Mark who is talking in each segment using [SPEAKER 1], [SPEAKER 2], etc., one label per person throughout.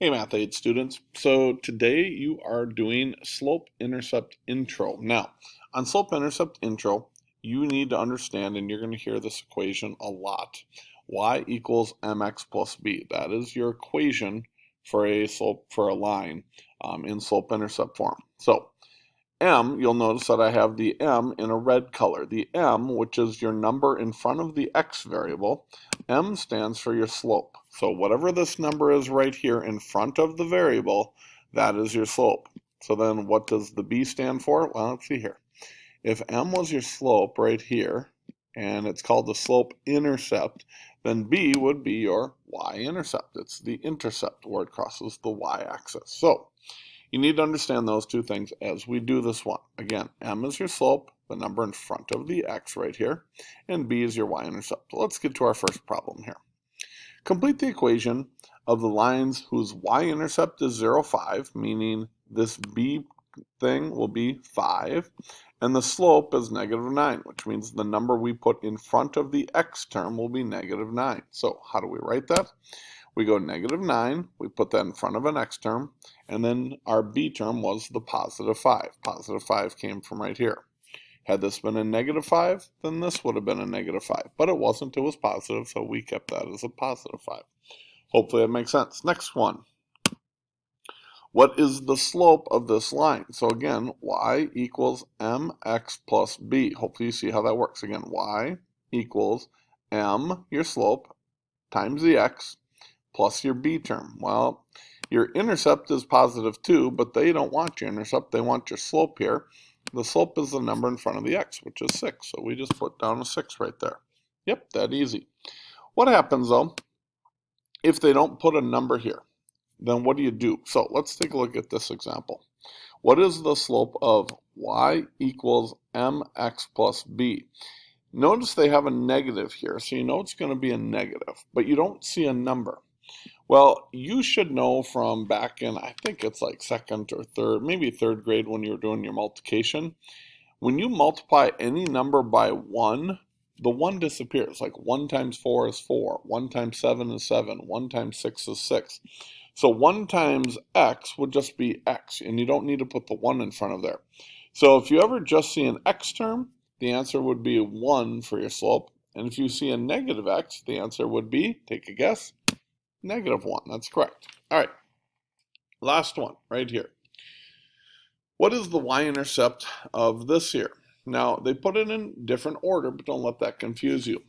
[SPEAKER 1] Hey Math 8 students, so today you are doing slope-intercept intro. Now, on slope-intercept intro, you need to understand, and you're going to hear this equation a lot, y equals mx plus b. That is your equation for a slope for a line in slope-intercept form. So, M, you'll notice that I have the M in a red color. The M, which is your number in front of the X variable, M stands for your slope. So whatever this number is right here in front of the variable, that is your slope. So then what does the B stand for? Well, let's see here. If M was your slope right here, and it's called the slope-intercept, then B would be your y-intercept. It's the intercept where it crosses the y-axis. So you need to understand those two things as we do this one. Again, M is your slope, the number in front of the X right here, and B is your y-intercept. Let's get to our first problem here. Complete the equation of the lines whose y-intercept is 0, 5, meaning this B thing will be 5, and the slope is -9, which means the number we put in front of the X term will be -9. So how do we write that? We go -9, we put that in front of an X term, and then our B term was the +5. +5 came from right here. Had this been a -5, then this would have been a -5, but it wasn't, it was positive, so we kept that as a +5. Hopefully that makes sense. Next one. What is the slope of this line? So again, y equals mx plus b. Hopefully you see how that works. Again, y equals m, your slope, times the x, plus your b term. Well, your intercept is +2, but they don't want your intercept. They want your slope here. The slope is the number in front of the x, which is 6. So we just put down a 6 right there. Yep, that easy. What happens, though, if they don't put a number here? Then what do you do? So let's take a look at this example. What is the slope of y equals mx plus b? Notice they have a negative here, so you know it's going to be a negative, but you don't see a number. Well, you should know from back in, I think it's like second or third, maybe third grade when you were doing your multiplication. When you multiply any number by 1, the 1 disappears. Like 1 times 4 is 4, 1 times 7 is 7, 1 times 6 is 6. So 1 times x would just be x, and you don't need to put the 1 in front of there. So if you ever just see an x term, the answer would be 1 for your slope. And if you see a negative x, the answer would be, take a guess, -1. That's correct. All right, last one right here. What is the y-intercept of this here? Now, they put it in different order, but don't let that confuse you.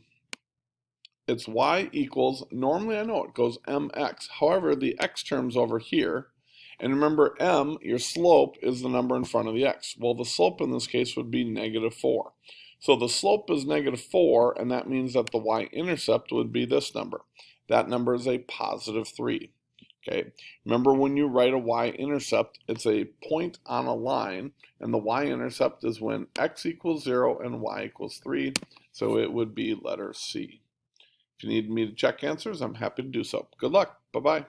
[SPEAKER 1] It's y equals, normally I know it goes mx. However, the x term's over here. And remember, m, your slope, is the number in front of the x. Well, the slope in this case would be -4. So the slope is -4, and that means that the y-intercept would be this number. That number is a +3. Okay, remember when you write a y-intercept, it's a point on a line, and the y-intercept is when x equals 0 and y equals 3, so it would be letter C. If you need me to check answers, I'm happy to do so. Good luck. Bye-bye.